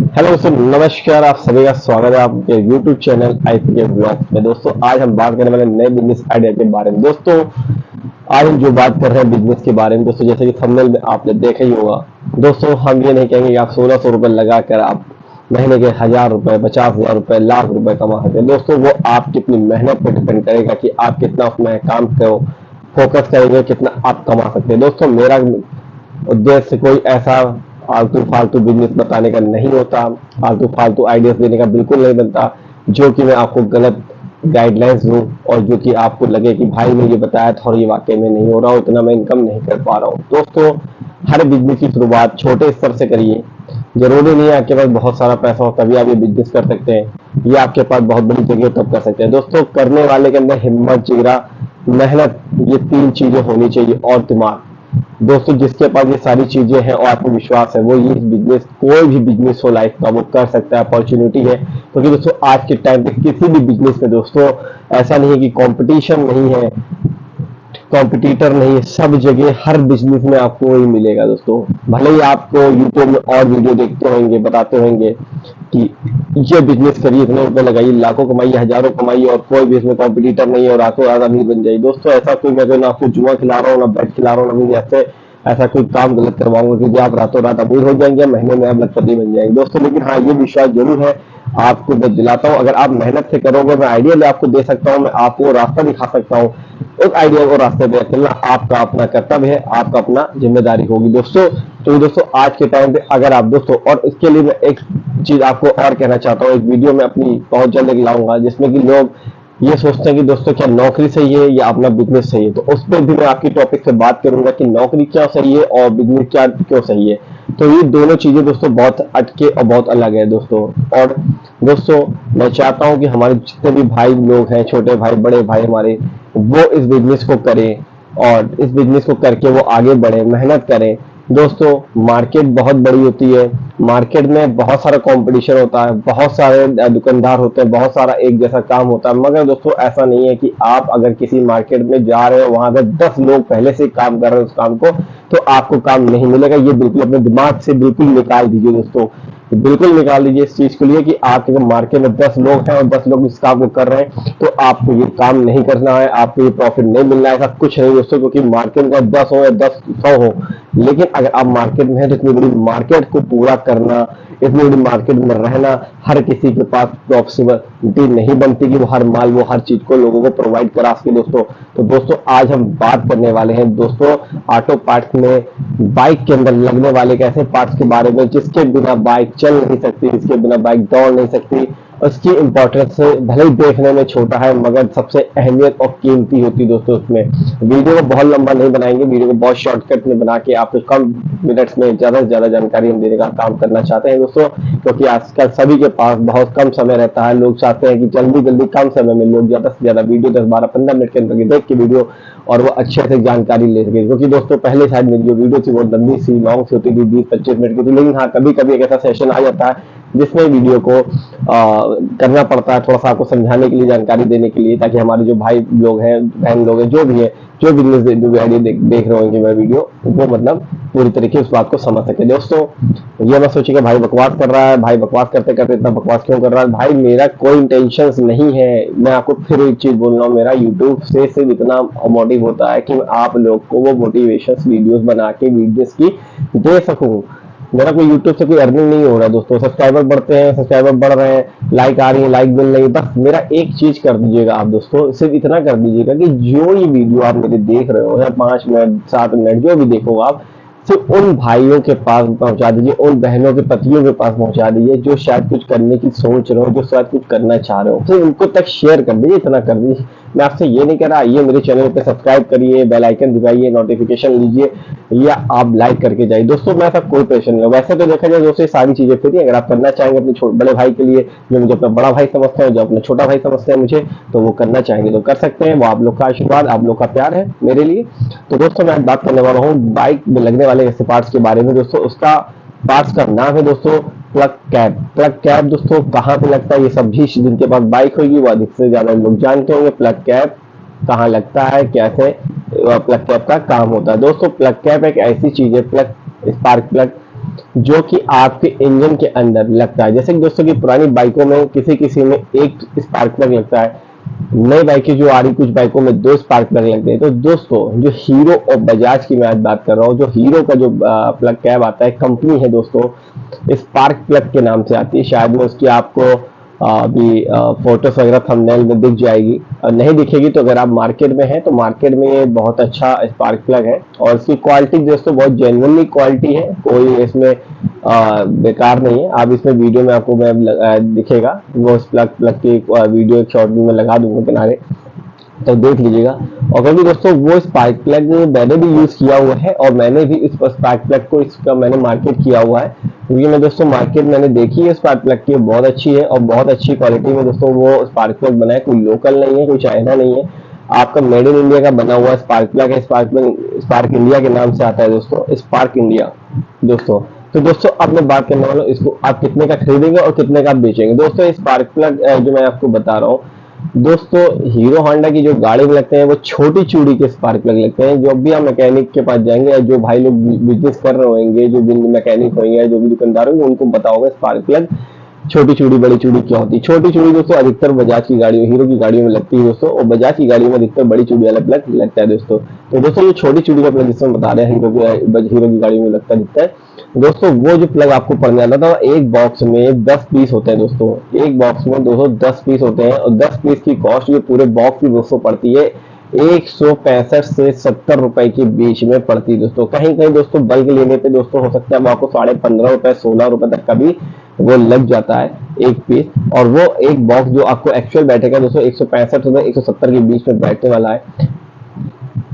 Hello दोस्तों, नमस्कार। आप सभी का स्वागत है आपके YouTube चैनल आईपीके ब्लॉग्स में। दोस्तों आज हम बात करने वाले नए बिजनेस आइडिया के बारे में। दोस्तों आज हम जो बात कर रहे हैं बिजनेस के बारे में, दोस्तों जैसे कि थंबनेल में आपने देखा ही होगा। दोस्तों हम ये नहीं कहेंगे कि आप 1600 रुपये लगाकर आप महीने के 1000 रुपये, 50,000 रुपये, लाख रुपए कमा सकते हैं। दोस्तों वो आप कितनी मेहनत पर डिपेंड करेगा कि आप कितना उसमें काम को फोकस करेंगे, कितना आप कमा सकते हैं। दोस्तों मेरा उद्देश्य कोई ऐसा आलतू फालतू बिजनेस बताने का नहीं होता, आलतू फालतू आइडियाज देने का बिल्कुल नहीं बनता, जो कि मैं आपको गलत गाइडलाइंस दूं और जो कि आपको लगे कि भाई ने ये बताया था और ये वाकई में नहीं हो रहा, उतना मैं इनकम नहीं कर पा रहा हूँ। दोस्तों हर बिजनेस की शुरुआत छोटे स्तर से करिए। जरूरी नहीं है आपके पास बहुत सारा पैसा हो तभी आप ये बिजनेस कर सकते हैं, ये आपके पास बहुत बड़ी जगह तब कर सकते हैं। दोस्तों करने वाले के अंदर हिम्मत, जिगरा, मेहनत, ये 3 चीजें होनी चाहिए और दिमाग। दोस्तों जिसके पास ये सारी चीजें हैं और आत्मविश्वास है वो ये बिजनेस, कोई भी बिजनेस हो लाइफ का, वो कर सकता है। अपॉर्चुनिटी है क्योंकि दोस्तों आज के टाइम पे किसी भी बिजनेस में दोस्तों ऐसा नहीं है कि कंपटीशन नहीं है, कॉम्पिटिटर नहीं है। सब जगह हर बिजनेस में आपको वही मिलेगा। दोस्तों भले ही आपको यूट्यूब में और वीडियो देखते होंगे, बताते होंगे कि ये बिजनेस करिए, इतने रुपए लगाइए, लाखों कमाइए, हजारों कमाइए और कोई भी इसमें कॉम्पिटिटर नहीं है और रातों रात अमीर बन जाइए। दोस्तों ऐसा कोई, मैं ना आपको जुआ खिला रहा हूँ, ना बैट खिला रहा हूँ, ना ऐसे ऐसा कोई काम गलत करवाऊंगा कि आप रातों रात अमीर हो जाएंगे, महीने में आप लखपति बन जाएंगे। दोस्तों लेकिन हाँ ये विश्वास जरूर है, आपको मैं दिलाता हूँ, अगर आप मेहनत से करोगे, मैं आइडिया आपको दे सकता हूँ, मैं आपको रास्ता दिखा सकता हूँ। उस आइडिया को रास्ते पे चलना आपका अपना कर्तव्य है, आपका अपना जिम्मेदारी होगी। दोस्तों तो दोस्तों आज के टाइम पे अगर आप दोस्तों, और इसके लिए मैं एक चीज आपको और कहना चाहता हूँ, एक वीडियो में अपनी बहुत जल्द लाऊंगा जिसमें कि लोग ये सोचते हैं कि दोस्तों क्या नौकरी सही है या अपना बिजनेस सही है। तो उस पर भी मैं आपकी टॉपिक से बात करूंगा कि नौकरी क्या सही है और बिजनेस क्या क्यों सही है। तो ये दोनों चीजें दोस्तों बहुत हटके और बहुत अलग है दोस्तों। और दोस्तों मैं चाहता हूं कि हमारे जितने भी भाई लोग हैं, छोटे भाई, बड़े भाई हमारे, वो इस बिजनेस को करें और इस बिजनेस को करके वो आगे बढ़े, मेहनत करें। दोस्तों मार्केट बहुत बड़ी होती है, मार्केट में बहुत सारा कंपटीशन होता है, बहुत सारे दुकानदार होते हैं, बहुत सारा एक जैसा काम होता है। मगर दोस्तों ऐसा नहीं है कि आप अगर किसी मार्केट में जा रहे हो, वहां अगर 10 लोग पहले से काम कर रहे हैं उस काम को, तो आपको काम नहीं मिलेगा। ये बिल्कुल अपने दिमाग से बिल्कुल निकाल दीजिए दोस्तों, बिल्कुल निकाल दीजिए इस चीज के लिए कि आपके मार्केट में 10 लोग हैं और 10 लोग इस काम को कर रहे हैं तो आपको ये काम नहीं करना है, आपको ये प्रॉफिट नहीं मिलना है। ऐसा कुछ नहीं दोस्तों, क्योंकि मार्केट में 10 हो या 10 100 हो, लेकिन अगर आप मार्केट में है तो इतनी बड़ी मार्केट को पूरा करना, इतनी बड़ी मार्केट में रहना, हर किसी के पास पॉसिबिलिटी नहीं बनती कि वो हर माल, वो हर चीज को लोगों को प्रोवाइड करा सके। दोस्तों तो दोस्तों आज हम बात करने वाले हैं दोस्तों ऑटो पार्ट्स में, बाइक के अंदर लगने वाले एक ऐसे पार्ट्स के बारे में जिसके बिना बाइक चल नहीं सकती, जिसके बिना बाइक दौड़ नहीं सकती। उसकी इंपॉर्टेंस भले ही देखने में छोटा है मगर सबसे अहमियत और कीमती होती है दोस्तों उसमें। वीडियो को बहुत लंबा नहीं बनाएंगे, वीडियो को बहुत शॉर्टकट में बना के आपको कम मिनट्स में ज्यादा से ज्यादा जानकारी हम देने का काम करना चाहते हैं दोस्तों, क्योंकि आजकल सभी के पास बहुत कम समय रहता है। लोग चाहते हैं कि जल्दी जल्दी कम समय में लोग ज्यादा से ज्यादा वीडियो 10 12 15 मिनट के अंदर की देख के वीडियो और वो अच्छे से जानकारी ले सके। क्योंकि दोस्तों पहले शायद मेरी जो वीडियो थी वो लंबी सी, लॉन्ग सी होती थी, 20 25 मिनट की थी, लेकिन हाँ कभी कभी एक ऐसा सेशन आ जाता है जिसमें वीडियो को करना पड़ता है थोड़ा सा आपको समझाने के लिए, जानकारी देने के लिए, ताकि हमारे जो भाई लोग हैं, बहन लोग हैं, जो भी है, जो बिजनेस जो भी आइडिया देख रहे होंगे मैं वीडियो, वो मतलब पूरी तरीके उस बात को समझ सके। दोस्तों ये मत सोचिए कि भाई बकवास कर रहा है, भाई बकवास करते करते इतना बकवास क्यों कर रहा है। भाई मेरा कोई इंटेंशन नहीं है, मैं आपको फिर एक चीज बोल रहा हूँ, मेरा यूट्यूब से सिर्फ इतना मोटिव होता है कि मैं आप लोग को वो मोटिवेशन वीडियोस बना के बिजनेस की दे सकूं। मेरा कोई यूट्यूब से कोई अर्निंग नहीं हो रहा है दोस्तों, सब्सक्राइबर बढ़ते हैं, सब्सक्राइबर बढ़ रहे हैं, लाइक आ रही है, लाइक मिल रही है। बस मेरा एक चीज कर दीजिएगा आप दोस्तों, सिर्फ इतना कर दीजिएगा कि जो ये वीडियो आप मेरे देख रहे हो, या 5 मिनट 7 मिनट जो भी देखो आप, सिर्फ उन भाइयों के पास पहुंचा दीजिए, उन बहनों के पतियों के पास पहुंचा दीजिए जो शायद कुछ करने की सोच रहे हो, जो शायद कुछ करना चाह रहे हो, सिर्फ उनको तक शेयर कर दीजिए, इतना कर दीजिए। मैं आपसे ये नहीं कह रहा आइए मेरे चैनल पे सब्सक्राइब करिए, बेल आइकन दबाइए, नोटिफिकेशन लीजिए या आप लाइक करके जाइए। दोस्तों मैं ऐसा कोई प्रेशर नहीं है, वैसे तो देखा जाए दोस्तों ये सारी चीजें फ्री, अगर आप करना चाहेंगे अपने बड़े भाई के लिए, जो मुझे अपना बड़ा भाई समझते हैं, जो अपना छोटा भाई समझते हैं मुझे, तो वो करना चाहेंगे तो कर सकते हैं। वो आप लोग का आशीर्वाद, आप लोग का प्यार है मेरे लिए। तो दोस्तों मैं आज बात करने वाला हूँ बाइक में लगने वाले ऐसे पार्ट्स के बारे में। दोस्तों उसका पार्ट्स का नाम है दोस्तों प्लग कैप। प्लग कैप दोस्तों कहाँ पे लगता है, ये सब भी जिनके पास बाइक होगी वो अधिक से ज्यादा लोग जानते होंगे प्लग कैप कहाँ लगता है, कैसे प्लग कैप का काम होता है। दोस्तों प्लग कैप एक ऐसी चीज है, प्लग स्पार्क प्लग जो कि आपके इंजन के अंदर लगता है। जैसे कि दोस्तों की पुरानी बाइकों में किसी किसी में एक स्पार्क प्लग लगता है, नई बाइकें जो आ रही कुछ बाइकों में दो स्पार्क प्लग लगते हैं। तो दोस्तों जो हीरो और बजाज की मैं आज बात कर रहा हूँ, जो हीरो का जो प्लग कैब आता है, कंपनी है दोस्तों स्पार्क प्लग के नाम से आती है। शायद में उसकी आपको अभी फोटोस वगैरह थंबनेल में दिख जाएगी, नहीं दिखेगी तो अगर आप मार्केट में है तो मार्केट में ये बहुत अच्छा स्पार्क प्लग है। और इसकी क्वालिटी दोस्तों बहुत जेन्युइनली क्वालिटी है, कोई इसमें बेकार नहीं है। आप इसमें वीडियो में आपको मैं दिखेगा वो प्लग की वीडियो एक शॉर्ट में लगा दूंगा किनारे, तो देख लीजिएगा। और क्योंकि दोस्तों वो स्पार्क प्लग मैंने भी यूज किया हुआ है और मैंने भी इस स्पार्क प्लग को इसका मैंने मार्केट किया हुआ है, क्योंकि मैं दोस्तों मार्केट मैंने देखी है स्पार्क प्लग की, बहुत अच्छी है और बहुत अच्छी क्वालिटी में दोस्तों वो स्पार्क प्लग बना है। कोई लोकल नहीं है, कोई चाइना नहीं है, आपका मेड इन इंडिया का बना हुआ स्पार्क प्लग है। स्पार्क प्लग स्पार्क इंडिया के नाम से आता है दोस्तों, स्पार्क इंडिया दोस्तों। तो दोस्तों अब मैं बात करने वाला हूँ इसको आप कितने का खरीदेंगे और कितने का आप बेचेंगे। दोस्तों स्पार्क प्लग जो मैं आपको बता रहा हूँ दोस्तों, हीरो होंडा की जो गाड़ी में लगते हैं वो छोटी चूड़ी के स्पार्क प्लग लगते हैं। जो भी आप मैकेनिक के पास जाएंगे या जो भाई लोग बिजनेस कर रहे होंगे, जो भी मैकेनिक होंगे, जो भी दुकानदार होंगे, उनको पता होगा स्पार्क प्लग छोटी चूड़ी बड़ी चूड़ी क्या होती है। छोटी चूड़ी दोस्तों अधिकतर बजाज की गाड़ियों हीरो की गाड़ियों में लगती है दोस्तों, और बजाज की गाड़ियों में अधिकतर बड़ी चूड़ी वाला प्लग लगता है दोस्तों। तो दोस्तों ये छोटी चूड़ी का प्लग जिसमें बता रहे हैं हीरो की गाड़ियों में लगता दिखता है दोस्तों। वो जो प्लग आपको पड़ने वाला था एक बॉक्स में 10 पीस होते हैं दोस्तों, एक बॉक्स में दोस्तों 10 पीस होते हैं और 10 पीस की कॉस्ट ये पूरे बॉक्स की दोस्तों पड़ती है 165 से 70 रुपए के बीच में पड़ती है दोस्तों। कहीं कहीं दोस्तों बल्क लेने पे दोस्तों हो सकता है वो आपको 15.5 रुपए 16 रुपए तक का भी वो लग जाता है एक पीस। और वो एक बॉक्स जो आपको एक्चुअल बैठेगा दोस्तों 165 से 170 के बीच में बैठने वाला है।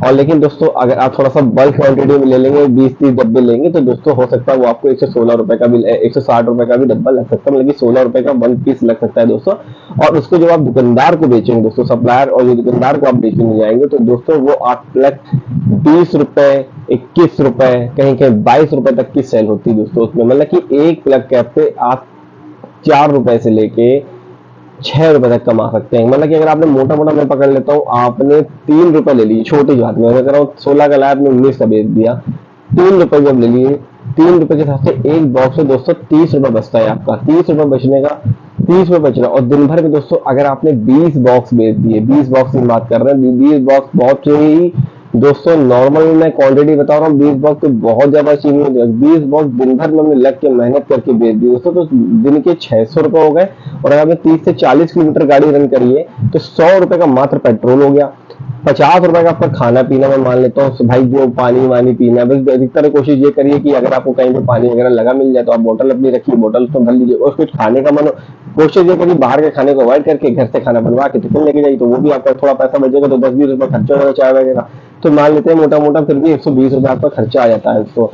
और लेकिन दोस्तों अगर आप थोड़ा सा बल्क क्वांटिटी में ले लेंगे 20-30 डब्बे लेंगे तो दोस्तों हो सकता है वो आपको 116 रुपए का भी 160 रुपए का भी डब्बा लग सकता है, मतलब 16 रुपए का 1 पीस लग सकता है दोस्तों। और उसको जब आप दुकानदार को बेचेंगे दोस्तों, सप्लायर और जो दुकानदार को आप बेचने जाएंगे तो दोस्तों वो आप प्लग 20 रुपए 21 रुपए कहीं कहीं 22 रुपए तक की सेल होती है दोस्तों उसमें। मतलब कि एक प्लग कैप पे आप 4 रुपए से लेके 6 रुपए तक कमा सकते हैं। मतलब कि अगर आपने मोटा मोटा मैं पकड़ लेता हूँ, आपने 3 रुपए ले लिए छोटी बात में, मैं कह रहा हूँ 16 का लाया आपने 19 का बेच दिया, 3 रुपए जब ले लिए 3 रुपए के हिसाब से एक बॉक्स से दोस्तों 30 रुपए बचता है आपका, 30 रुपए बचने का 30 रुपए बच रहा है। और दिन भर में दोस्तों अगर आपने 20 बॉक्स बेच दिए, 20 बॉक्स की बात कर रहे हैं, 20 बॉक्स बहुत ही दोस्तों नॉर्मल मैं क्वांटिटी बता रहा हूँ, 20 बॉक्स तो बहुत ज्यादा चीज नहीं है। 20 बॉक्स दिन भर में हमने लग के मेहनत करके बेच दी दोस्तों, तो दिन के 600 रुपए हो गए। और अगर आपने 30 से 40 किलोमीटर गाड़ी रन करी है तो 100 रुपए का मात्र पेट्रोल हो गया, 50 रुपए का आपका खाना पीना मैं मान लेता हूँ भाई, जो पानी वानी पीना है बस अधिकतर कोशिश ये करिए कि अगर आपको कहीं पे पानी वगैरह लगा मिल जाए तो आप बोतल अपनी रखिए, बोतल तो भर लीजिए। और कुछ खाने का मन हो कोशिश ये करिए बाहर के खाने को अवॉइड करके घर से खाना बनवा के टिफिन लेके जाइए, तो वो भी आपका थोड़ा पैसा बचेगा, तो 10-20 रुपए खर्चा होगा चाय वगैरह, तो मान लेते हैं मोटा मोटा फिर भी 120 रुपए आपका खर्चा आ जाता है दोस्तों।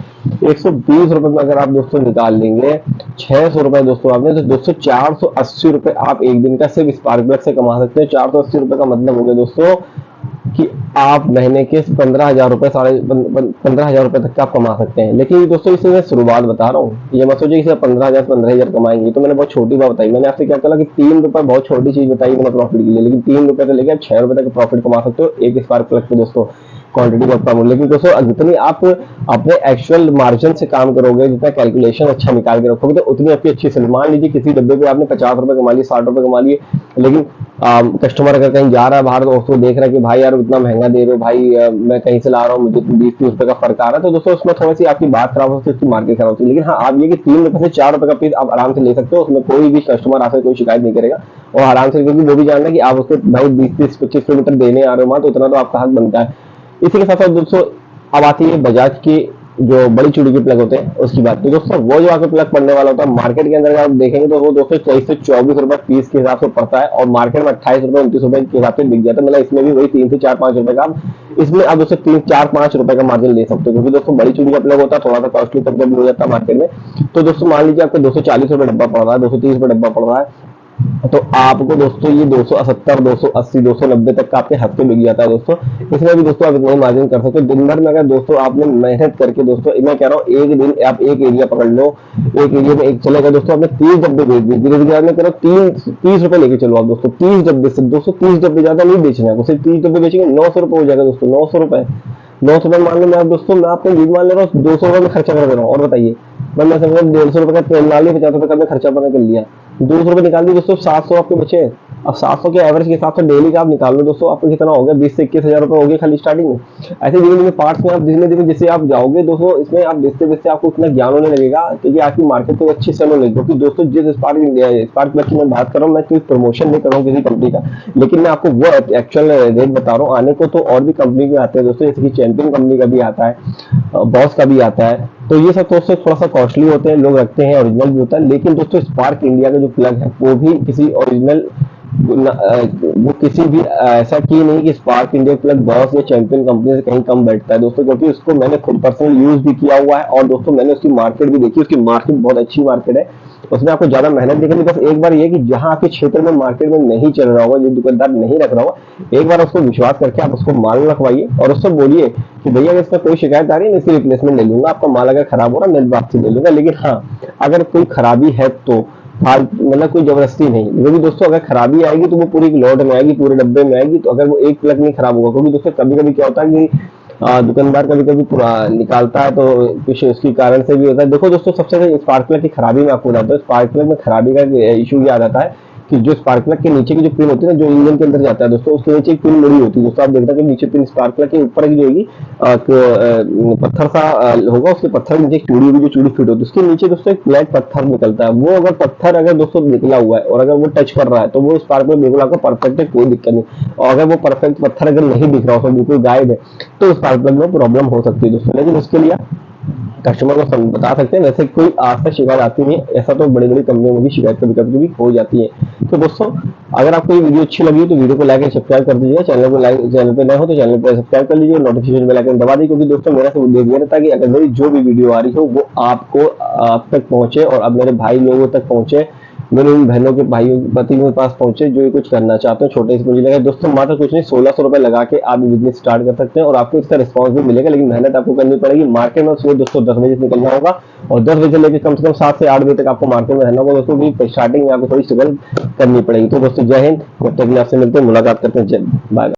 120 रुपए में अगर आप दोस्तों निकाल लेंगे 600 रुपए दोस्तों आपने, तो दोस्तों 480 रुपए आप एक दिन का सिर्फ स्पार्क प्लग से कमा सकते हैं। 480 रुपए का मतलब हो गया दोस्तों कि आप महीने के 15,000 रुपए 15,000 रुपए तक का आप कमा सकते हैं। लेकिन दोस्तों इससे मैं शुरुआत बता रहा हूँ, ये मत सोचिए कि 15,000 कमाएंगे, तो मैंने बहुत छोटी बात बताई। मैंने आपसे क्या कहा कि 3 रुपए बहुत छोटी चीज बताई मैंने प्रॉफिट के लिए, लेकिन 3 रुपए से लेकर आप 6 रुपए तक प्रॉफिट कमा सकते हो एक स्पार्क प्लग पे दोस्तों, क्वांटिटी बहुत कम। लेकिन दोस्तों जितनी आप अपने एक्चुअल मार्जिन से काम करोगे, जितना कैलकुलेशन अच्छा निकाल के रखोगे, तो उतनी आपकी अच्छी सेल। मान लीजिए किसी डब्बे पे आपने 50 रुपए कमा लिए 60 रुपए कमा लिए, लेकिन कस्टमर अगर कहीं जा रहा है बाहर तो उसको देख रहा है कि भाई यार इतना महंगा दे रहे हो भाई, मैं कहीं से ला रहा हूँ मुझे 20-30 रुपए का फर्क आ रहा है, तो दोस्तों उसमें थोड़ी सी आपकी बात खराब होती है, उसकी मार्केट खराब होती है। लेकिन हाँ आप ये कि 3 रुपए से 4 रुपए का पीस आप आराम से ले सकते हो, उसमें कोई भी कस्टमर आपसे कोई शिकायत नहीं करेगा और आराम से, क्योंकि वो भी जानना है कि आप उसको भाई 20-30-25 किलोमीटर देने आ रहे हो, तो उतना तो आपका हक बनता है। इसी के साथ साथ दोस्तों अब आती है बजाज की जो बड़ी चूड़ी के प्लग होते हैं उसकी बात। तो दोस्तों वो जो आपके प्लग पड़ने वाला होता है मार्केट के अंदर अगर आप देखेंगे तो वो दोस्तों 23 से 24 रुपए पीस के हिसाब से पड़ता है, और मार्केट में 28 रुपए 29 रुपए के हिसाब से बिक जाता है। मतलब इसमें भी वही 3 से 4-5 रुपए का इसमें आप दोस्तों 3-4-5 रुपए का मार्जिन ले सकते हो, क्योंकि दोस्तों बड़ी चूड़ी का प्लग होता है थोड़ा सा कॉस्टली तक जब हो जाता है मार्केट में। तो दोस्तों मान लीजिए आपको 240 रुपए डब्बा पड़ रहा है, 230 रुपए डब्बा पड़ रहा है, तो आपको दोस्तों ये 270 280 290 तक का आपके हफ्ते बिक जाता है दोस्तों। इसमें भी दोस्तों आप इतना मार्जिन कर सकते हो दिन भर में। अगर दोस्तों आपने मेहनत करके दोस्तों, मैं कह रहा हूँ एक दिन आप एक एरिया पकड़ लो, एक एरिया में एक चलेगा दोस्तों, आपने 30 डब्बे बेच दिए, धीरे धीरे मैं कह रहा हूँ 30 रुपए लेके चलो आप दोस्तों, 30 डब्बे से दोस्तों 30 डब्बे ज्यादा नहीं बेचना है, सिर्फ 30 डब्बे बेचेंगे 900 रुपए हो जाएगा दोस्तों, 900 रुपए 900 मान लो मैं दोस्तों, मैं आपको लीड मान ले रहा हूँ, 200 में खर्चा कर दे रहा हूँ। और बताइए, मैं समझ 150 का तेल डाल लिया, 50 का मैं खर्चा बना कर लिया, 200 निकाल दिए दोस्तों, 700 आपके बचे। अब 700 के एवरेज के हिसाब से डेली का आप निकाल लो दोस्तों, आपको कितना हो गया, 20 से 21 हजार रुपए हो गए खाली स्टार्टिंग में। ऐसे धीरे धीरे पार्ट्स में आप धीरे धीरे जैसे आप जाओगे दोस्तों, इसमें आप देखते देखते आपको इतना ज्ञान होने लगेगा, क्योंकि आपकी मार्केट को अच्छी से होने लगेगी। क्योंकि दोस्तों जिस स्पार्क प्लग की मैं बात कर रहा हूँ, मैं कोई प्रमोशन नहीं कर रहा हूँ किसी कंपनी का, लेकिन मैं आपको वो एक्चुअल रेट बता रहा हूँ। आने को तो और भी कंपनी के आते हैं दोस्तों, जैसे कि चैंपियन कंपनी का भी आता है, बॉस का भी आता है। तो ये सब दोस्तों थोड़ा सा कॉस्टली होते हैं, लोग रखते हैं, ओरिजिनल भी होता है। लेकिन दोस्तों स्पार्क इंडिया का जो प्लग है वो भी किसी ओरिजिनल, वो किसी भी ऐसा की नहीं कि स्पार्क इंडिया प्लग बॉस या चैंपियन कंपनी से कहीं कम बैठता है दोस्तों, क्योंकि उसको मैंने खुद पर्सनल यूज भी किया हुआ है। और दोस्तों मैंने उसकी मार्केट भी देखी, उसकी मार्केट बहुत अच्छी मार्केट है, उसमें आपको ज्यादा मेहनत दिखेगी। बस एक बार ये कि जहां आपके क्षेत्र में मार्केट में नहीं चल रहा होगा, जो दुकानदार नहीं रख रहा होगा, एक बार उसको विश्वास करके आप उसको माल रखवाइए और उससे बोलिए कि भैया अगर इसमें कोई शिकायत आ रही है, मैं इसकी रिप्लेसमेंट ले लूंगा, आपका माल अगर खराब हो रहा है मैं वापसी ले लूंगा। लेकिन हाँ, अगर कोई खराबी है तो मतलब कोई जबरदस्ती नहीं, क्योंकि दोस्तों अगर खराबी आएगी तो वो पूरी लोड में आएगी, पूरे डब्बे में आएगी। तो अगर वो एक प्लग नहीं खराब होगा, क्योंकि दोस्तों कभी कभी क्या होता है कि दुकानदार कभी कभी निकालता है तो कुछ उसके कारण से भी होता है। देखो दोस्तों, सबसे पहले स्पार्क प्लग की खराबी मैं आपको बताता हूँ। स्पार्क प्लग में खराबी का इशू ये आ जाता है कि जो स्पार्क प्लग के नीचे की जो पिन होती है ना, जो इंजन के अंदर जाता है दोस्तों, उसके नीचे एक पिन मुड़ी होती है दोस्तों। आप देखते हैं कि नीचे पिन स्पार्क प्लग के ऊपर की जो होगी पत्थर सा होगा, उसके पत्थर के नीचे एक चूड़ी होगी, जो चूड़ी फिट होती है, उसके नीचे दोस्तों एक ब्लैक पत्थर निकलता है। वो अगर पत्थर अगर दोस्तों निकला हुआ है और अगर वो टच कर रहा है तो वो स्पार्क प्लग बिल्कुल आपको परफेक्ट है, कोई दिक्कत नहीं। और अगर वो परफेक्ट पत्थर अगर नहीं दिख रहा हो, बिल्कुल गायब है, तो स्पार्क प्लग में प्रॉब्लम हो सकती है दोस्तों। लेकिन उसके लिए कस्टमर को बता सकते हैं, वैसे कोई आज तक शिकायत आती नहीं है। ऐसा तो बड़ी बड़ी कंपनियों में भी शिकायत कभी कभी भी हो जाती है। तो दोस्तों अगर आपको ये वीडियो अच्छी लगी तो वीडियो को लाइक और सब्सक्राइब कर दीजिएगा। चैनल पे नए हो तो चैनल पे सब्सक्राइब कर लीजिए, नोटिफिकेशन बेल आइकन दबा दीजिए, क्योंकि दोस्तों मेरा सब उद्देश्य ये रहता है कि अगर मेरी जो भी वीडियो आ रही हो वो आपको आप तक पहुंचे, और अब मेरे भाई लोगों तक पहुंचे, मेरे उन बहनों के भाइयों पतियों के पास पहुंचे जो कुछ करना चाहते हैं, छोटे से पूंजी लगा। दोस्तों मात्र कुछ नहीं, 1600 रुपए लगा के आप बिजनेस स्टार्ट कर सकते हैं और आपको इसका रिस्पांस भी मिलेगा। लेकिन मेहनत आपको करनी पड़ेगी। मार्केट में सुबह दोस्तों 10 बजे से निकलना होगा और 10 बजे से लेकर कम से कम 7 से 8 बजे तक आपको मार्केट में रहना होगा दोस्तों, भी स्टार्टिंग में आपको थोड़ी स्ट्रगल करनी पड़ेगी। तो दोस्तों जय हिंद, जब तक आपसे मिलते हैं, मुलाकात करते हैं, जय बाय।